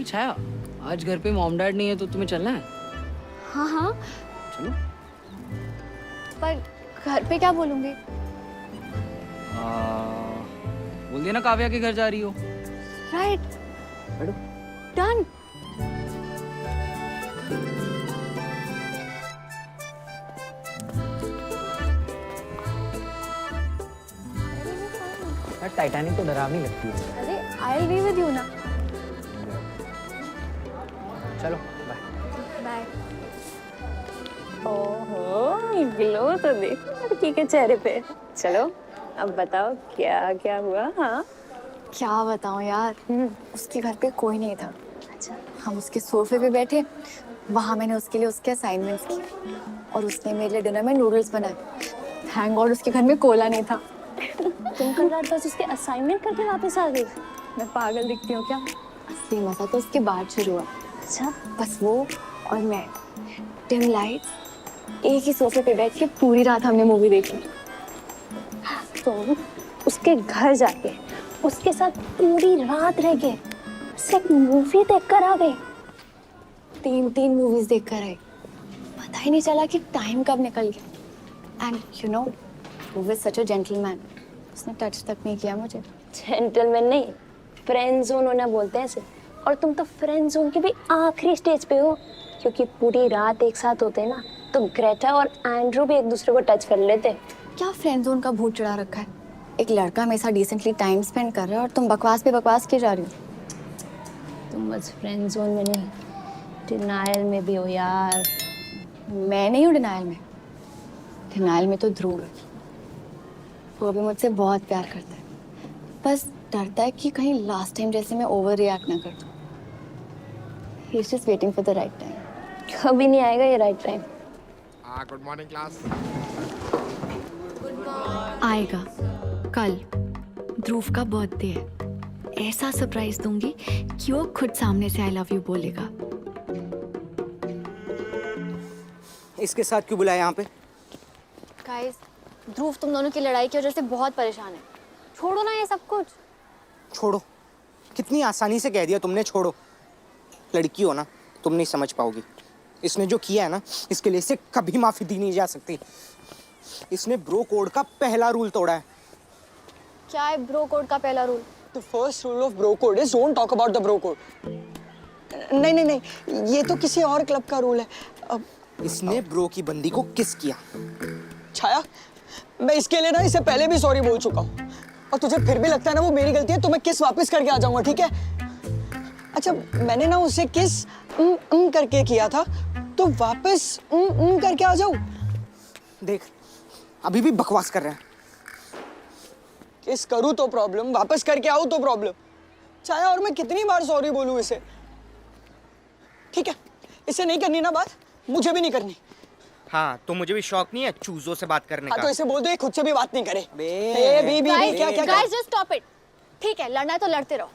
छाया, आज घर पे मॉम डैड नहीं है तो तुम्हें चलना है? हाँ हाँ चलो। पर घर पे क्या बोलूंगी? बोल देना काव्या के घर जा रही हो। राइट, बैठो। डन। टाइटैनिक तो डरावनी लगती है। अरे I will be with you ना। चलो बाय। बाय। ओहो, ग्लो तो देखो लड़की के चेहरे पे। चलो अब बताओ क्या क्या हुआ? हाँ क्या बताऊं यार, उसके घर पे कोई नहीं था। अच्छा, हम उसके सोफे पे बैठे, वहां मैंने उसके लिए उसके असाइनमेंट्स किए और उसने मेरे लिए डिनर में नूडल्स बनाए। थैंक गॉड उसके घर में कोला नहीं था। तुम कल रात बस उसके असाइनमेंट करके वापस आ गई? मैं पागल दिखती हूँ क्या? असली मजा तो उसके बाद शुरू हुआ। अच्छा, बस वो और मैं, डिम लाइट्स, एक ही सोफे पे बैठ के पूरी रात हमने मूवी देखी। तुम उसके घर जाके उसके साथ पूरी रात रह गए, सिर्फ मूवी देख कर आ गए? 3 मूवीज देख कर आए, पता ही नहीं चला कि टाइम कब निकल गया। एंड यू नो, वो वाज सच अ जेंटलमैन, उसने टच तक नहीं किया मुझे। जेंटलमैन नहीं, फ्रेंड जोन होना बोलते हैं इसे। और तुम तो फ्रेंड जोन के भी आखिरी स्टेज पे हो, क्योंकि पूरी रात एक साथ होते हैं ना, तो ग्रेटा और एंड्रू भी एक दूसरे को टच कर लेते। क्या फ्रेंड जोन का भूत चढ़ा रखा है? एक लड़का मेरे साथ डिसेंटली टाइम स्पेंड कर रहा है और तुम बकवास पे बकवास किए जा रही हो। तुम बस फ्रेंड जोन में नहीं, डिनायल में भी हो यार। मैं नहीं हूँ डिनायल में। डिनायल में तो ध्रुव है। वो भी मुझसे बहुत प्यार करता है, बस डरता है कि कहीं लास्ट टाइम जैसे मैं ओवर रिएक्ट ना कर दूं। He is just waiting for the right time. कभी नहीं आएगा ये right time. Good morning class. आएगा कल। ध्रुव का बर्थडे है, ऐसा सरप्राइज दूंगी कि वो खुद सामने से आई लव यू बोलेगा। इसके साथ क्यों बुलाया यहाँ पे? गाइस, ध्रुव तुम दोनों की लड़ाई की वजह से बहुत परेशान है। छोड़ो ना ये सब कुछ। छोड़ो? कितनी आसानी से कह दिया तुमने छोड़ो। लड़की हो ना, तुम नहीं समझ पाओगी। इसने जो किया है ना, इसके लिए इसे कभी माफी दी नहीं जा सकती। इसने ब्रो कोड का पहला रूल तोड़ा है। क्या है ब्रो कोड का पहला rule? The first rule of bro code is don't talk about the bro code. नहीं नहीं नहीं, ये तो किसी और क्लब का रूल है। इसने ब्रो की बंदी को किस किया। छाया, मैं इसके लिए ना इससे पहले भी सॉरी बोल चुका हूँ, और तुझे फिर भी लगता है ना वो मेरी गलती है, तो मैं किस वापस करके आ जाऊंगा, ठीक है? अच्छा, मैंने ना उसे किस करके किया था, तो वापस करके आ जाऊं? देख, अभी भी बकवास कर रहा है। किस करूँ तो प्रॉब्लम, वापस करके आऊँ तो प्रॉब्लम। छाया, और मैं कितनी बार सॉरी बोलूँ इसे? ठीक है, इसे नहीं करनी ना बात, मुझे भी नहीं करनी। हाँ, तो मुझे भी शौक नहीं है चूजों से बात करने हाँ, का। तो इसे बोल दो ये खुद से भी बात नहीं करे। Guys just stop it. ठीक है, लड़ना है तो लड़ते रहो।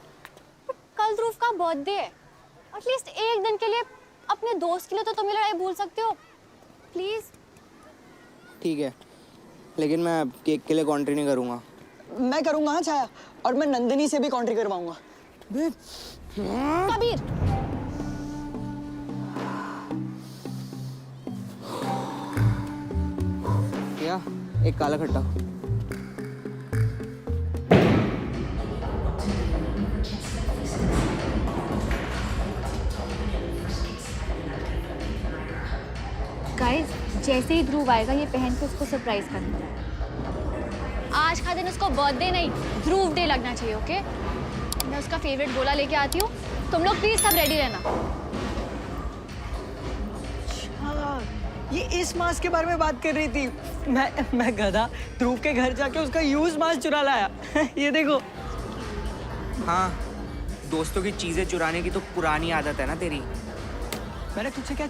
कल ध्रुव का बर्थडे है, एटलीस्ट एक दिन के लिए अपने दोस्त के लिए तो तुम ये लड़ाई भूल सकते हो, प्लीज। ठीक है, लेकिन मैं केक के लिए कॉन्ट्री नहीं करूँगा। मैं करूंगा हाँ छाया, और मैं नंदिनी से भी कॉन्ट्री करवाऊंगा। कबीर, क्या? एक काला खट्टा। गाइस जैसे ही ध्रुव आएगा ये पहन के उसको सरप्राइज करना है। आज का दिन उसको बर्थडे नहीं, ध्रुव डे लगना चाहिए, ओके? मैं उसका फेवरेट गोला लेके आती हूँ, तुम लोग प्लीज सब रेडी रहना। हाँ, ये इस मास्क के बारे में बात कर रही थी। मैं गधा ध्रुव के घर जाके उसका यूज मास्क चुरा लाया। ये देखो। हाँ, दोस्तों की चीजें चुराने की तो पुरानी आदत है ना तेरी। मैंने तुझसे क्या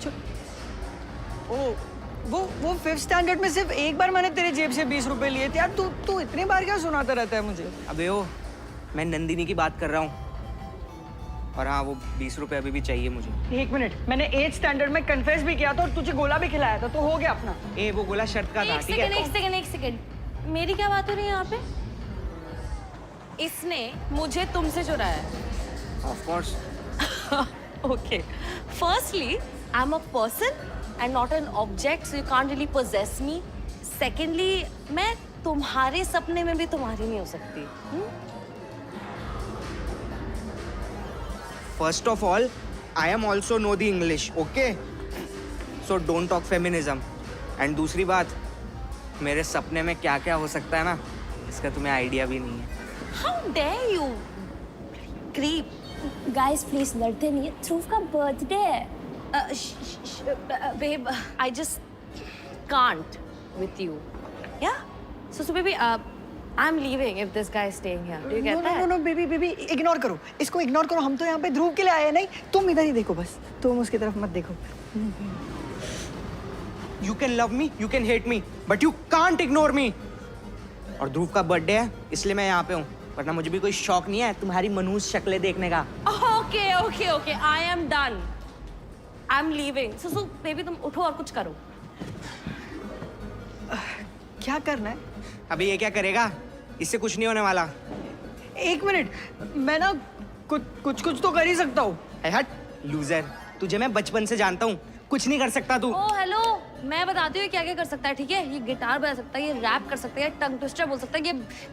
वो 5th स्टैंडर्ड में सिर्फ एक बार मैंने तेरे जेब से 20 रुपए लिए थे यार। तू इतनी बार क्या सुनाता रहता है मुझे? अबे ओ, मैं नंदिनी की बात कर रहा हूँ। और हाँ, वो 20 रुपए अभी भी चाहिए मुझे। एक मिनट, मैंने 8th स्टैंडर्ड में कन्फेस भी किया था और तुझे गोला भी खिलाया था, तो हो गया अपना। ए, वो गोला शर्त का था, ठीक है? एक सेकंड, मेरी क्या बात हो रही है यहाँ पे? इसने मुझे तुमसे चुराया है। Of course. Okay. Firstly, I'm a person and not an object, so you can't really possess me. Secondly, मैं तुम्हारे सपने में भी तुम्हारी नहीं हो सकती. First of all, I am also know the English, okay? So don't talk feminism. And दूसरी बात, मेरे सपने में क्या क्या हो सकता है ना, इसका तुम्हें आइडिया भी नहीं है. How dare you? Creep. Guys please लड़ते नहीं है, ध्रुव का बर्थडे है. Babe, I just can't with you. Yeah? So baby, I'm leaving if this guy is staying here. Do you get that? No baby ignore करो, इसको ignore करो. हम तो यहाँ पे ध्रुव के लिए आए हैं. नहीं, तुम इधर ही देखो बस. तुम उसकी तरफ मत देखो. You can love me, you can hate me, but you can't ignore me. और ध्रुव का बर्थडे है, इसलिए मैं यहाँ पे हूँ. वरना मुझे भी कोई शौक नहीं है तुम्हारी मनहूस शक्लें देखने का. Okay. I am done. I'm leaving. So baby, तुम उठो और कुछ करो. क्या करना है? अबे ये क्या करेगा? इससे कुछ नहीं होने वाला. 1 मिनट, मैं ना कुछ तो कर ही सकता हूँ. हट लूजर, तुझे मैं बचपन से जानता हूँ. कुछ नहीं कर सकता तू. Oh hello, मैं बताती हूँ क्या क्या कर सकता है. ठीक है, ये गिटार बजा सकता है, ये रैप कर सकता है, ये टंग ट्विस्टर बोल सकता है, ये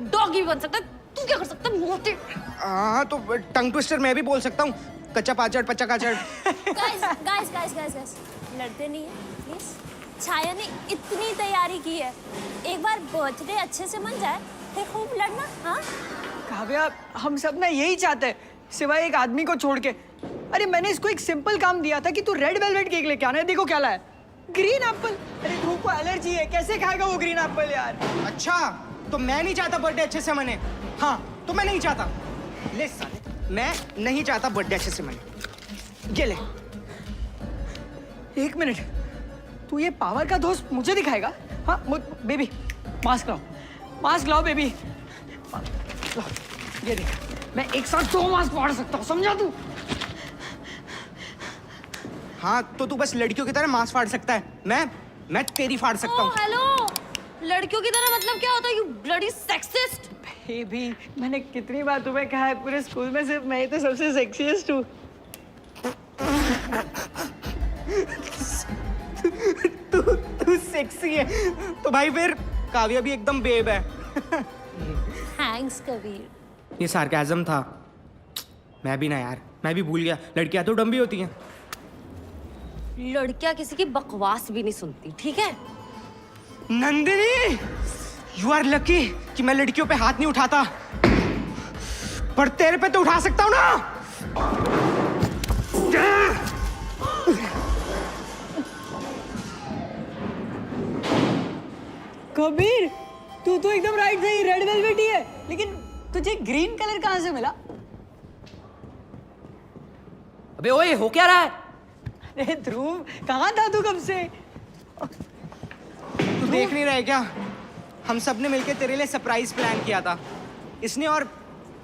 डॉगी भी बन सकता है. तू क्या कर सकता है? मोटे. हाँ तो टंग ट्विस्टर मैं भी बोल सकता हूँ. कच्चा पाचड़ पच्चा काचड़. गाइस लड़ते नहीं है प्लीज. छाया ने इतनी तैयारी की है, एक बार बर्थडे अच्छे से मन जाए फिर खूब लड़ना. हाँ काव्या, हम सब ना यही चाहते हैं, सिवाय एक आदमी को छोड़ के. अरे मैंने इसको एक सिंपल काम दिया था कि तू रेड वेलवेट केक लेके आना है. देखो क्या लाया, ग्रीन एप्पल. अरे ध्रुव को एलर्जी है, कैसे खाएगा वो ग्रीन एप्पल यार. अच्छा तो मैं नहीं चाहता बर्थडे अच्छे से मने. हाँ तो मैं नहीं चाहता. ले साले, मैं नहीं चाहता बर्थडे अच्छे से मने. ये ले. 1 मिनट, तू ये पावर का दोस्त मुझे दिखाएगा? हाँ बेबी, मास्क लाओ बेबी. ये देख, मैं एक साथ 2 मास्क फाड़ सकता हूँ, समझा तू? हाँ तो तू बस लड़कियों की तरह मांस फाड़ सकता है. मैं तेरी फाड़ सकता हूँ. हेलो, लड़कियों की तरह मतलब क्या होता है? You bloody sexist. बेबी, मैंने कितनी बार तुम्हें कहा है, पूरे स्कूल में सिर्फ मैं ही तो सबसे सेक्सीएस्ट हूँ. तू सेक्सी है तो भाई फिर काव्या भी एकदम बेब है. थैंक्स कबीर. ये सार्केज़म था. मैं भी ना यार, मैं भी भूल गया. लड़कियां तो डम्बी होती हैं. लड़कियां किसी की बकवास भी नहीं सुनती. ठीक है नंदिनी, यू आर लकी कि मैं लड़कियों पे हाथ नहीं उठाता, पर तेरे पे तो उठा सकता हूं ना. कबीर, तू तो एकदम राइट सही, रेड वेलवेट ही है. लेकिन तुझे ग्रीन कलर कहाँ से मिला? अबे ओए, हो क्या रहा है? अरे ध्रुव, कहाँ था तू कब से? तू देख नहीं रहा है क्या? हम सब ने मिलके तेरे लिए सरप्राइज प्लान किया था. इसने और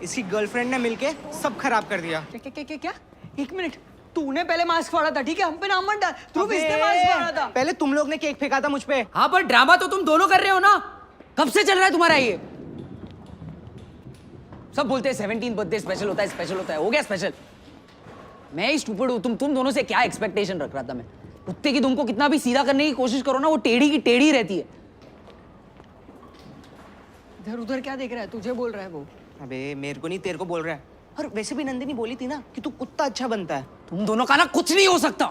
इसकी गर्लफ्रेंड ने मिलके सब खराब कर दिया. क्या? 1 मिनट, तूने पहले मास्क फाड़ा था, ठीक है? हम पे नाम मत डाल. ध्रुव, इसने मास्क फाड़ा था. पहले तुम लोग ने केक फेंका था मुझ पे. हाँ पर ड्रामा तो तुम दोनों कर रहे हो ना. कब से चल रहा है तुम्हारा ये? सब बोलते हैं 17 बर्थडे स्पेशल होता है. हो गया स्पेशल? मैं ही स्टूपिड हूँ. तुम दोनों से क्या एक्सपेक्टेशन रख रहा था मैं? कुत्ते की दुम को कितना भी सीधा करने की कोशिश करो ना, वो टेढ़ी की टेढ़ी रहती है. इधर उधर क्या देख रहा है? तुझे बोल रहा है वो. अबे मेरे को नहीं, तेरे को बोल रहा है. और वैसे भी नंदिनी बोली थी ना कि तू कुत्ता अच्छा बनता है. तुम दोनों का ना कुछ नहीं हो सकता.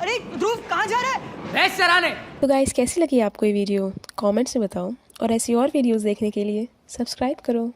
अरे ध्रुव, कहाँ जा रहा है? भैंस चराने. तो गाइस, कैसी लगी आपको ये वीडियो? कमेंट्स में बताओ, और ऐसी और वीडियोस देखने के लिए सब्सक्राइब करो.